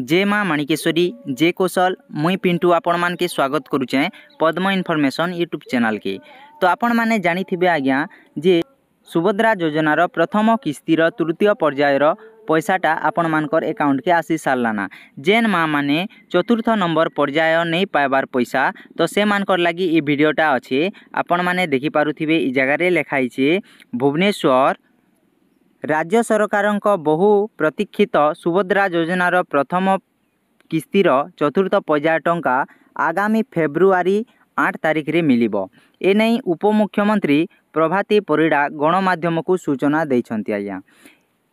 जे माँ माणिकेश्वरी जे कौशल मुई पिंटू आपण मान के स्वागत करुचे पद्म इनफॉरमेशन यूट्यूब चैनल के। तो आपण माने जानी थिबे आज्ञा जे सुभद्रा योजनार प्रथम किस्तीर तृतीय पर्यायर पैसाटा आपण मानकर अकाउंट के आसी सारलाना। जेन माँ माने चतुर्थ नंबर पर्याय नहीं पाइबार पैसा तो से मानकर लगी ये वीडियोटा अच्छे। आपण माने देखि पारुथिबे ई जगह लिखाई छे भुवनेश्वर राज्य सरकारक बहु प्रतीक्षित सुभद्रा योजनार प्रथम किस्तीर चतुर्थ पर्याय टंका आगामी फेब्रुआरी 8 तारिख रे मिलिबो। एने उपमुख्यमंत्री प्रभाती परिड़ा गणमाध्यम को सूचना देइछन्ति आज्ञा।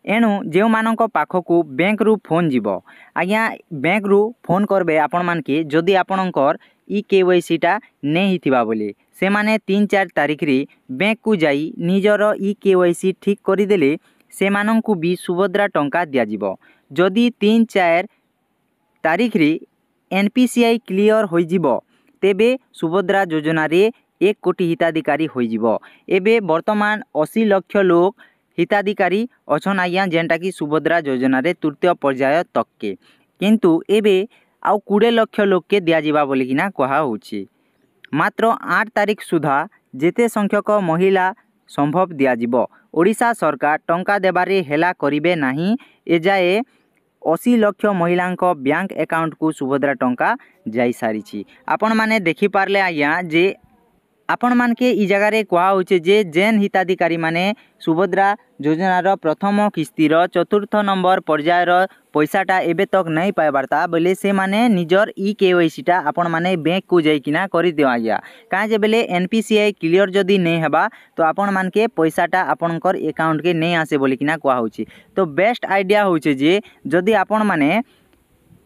एणु जो मानक पाखकु बैंक रु फोन जीवो आज्ञा बैंक रु फोन करबे आपण मान के जदि आपणकर ई केवाईसी टा नहीं हिथिबा बोली से माने 3-4 तारिख रे बैंक को जाई निजर ई केवाईसी ठीक करि देले से माननकु भी सुभद्रा टंका दिया जीवो। जदि 3-4 तारिख रे एनपीसीआई क्लियर होई जीवो तेबे सुभद्रा योजना रे 1 कोटी हिताधिकारी होई जीवो। एबे वर्तमान 80 लाख लोग हिताधिकारी अछन आज्ञा जेनटा कि सुभद्रा योजना रे तृतीय पर्याय तक के, किंतु एबे आउ 20 लाख लोग के दिया जीवा बोली किना कहा होछि। मात्र 8 तारिख सुधा जेते संख्यक महिला संभव दिया जीवो। ओडिशा सरकार टंका देबारे हेला करिवे नाही। एजाए 80 लाख महिलांक बैंक अकाउंट को सुभद्रा टंका जाई सारिछि। आपण माने देखि पारले आज्ञा जे आपण मान के ई जगह रे कहा होचे जे जेन हिताधिकारी माने सुभद्रा योजनार प्रथम किस्तीर चतुर्थ नंबर पर्यायर पैसाटा एबे तक नहीं पाइबारता बोले से माने निजर ई केवाईसीटा आपण माने बैंक को जाइकिना करि दियो आज्ञा। काहे जे बेले एनपीसीआई क्लियर जदि नहीं हेबा तो आपण मान के पैसाटा आपणकर अकाउंट के नहीं आसे बोली किना कहा होची। तो बेस्ट आइडिया होचे जे जदि आपण माने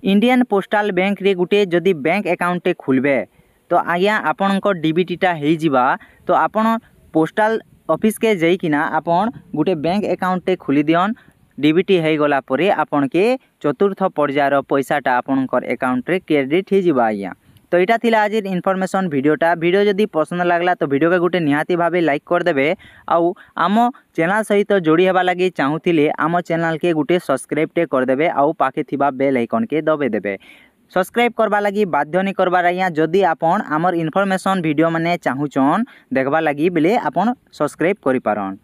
इंडियन पोस्टल बैंक रे गुटे जदि बैंक अकाउंट खुलबे तो आज्ञा आपणकर डीबीटीटा हो जिबा तो आपण पोस्टल ऑफिस के जाइकिना आपण गुटे बैंक अकाउंट खोली दियन। डीबीटी हो गला परे आपण के चतुर्थ पर्यायर पैसाटा आपणकर अकाउंट रे क्रेडिट हो जिबा आज्ञा। तो यहाँ थिला आज इनफॉरमेशन वीडियोटा। वीडियो जदि पसंद लागला तो वीडियो के गोटे निहाती भावे लाइक कर देबे। आउ आम चैनल सहित जोड़ी हेबा लगी चाहूथिले आम चैनल के गोटे सब्सक्राइब टे कर देबे। आउ पाखे थिबा बेल आइकन के दबे देबे। सब्सक्राइब करबा लगी बाध्य नहीं करबार आज्ञा। जदि आपण आमर इनफॉरमेशन वीडियो माने चाहूचन देखबा लगी बेले आपण सब्सक्राइब करि पारन।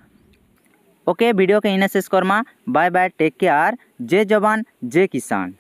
ओके वीडियो के इने शेष करमा। Bye bye take care. जय जवान जय किसान।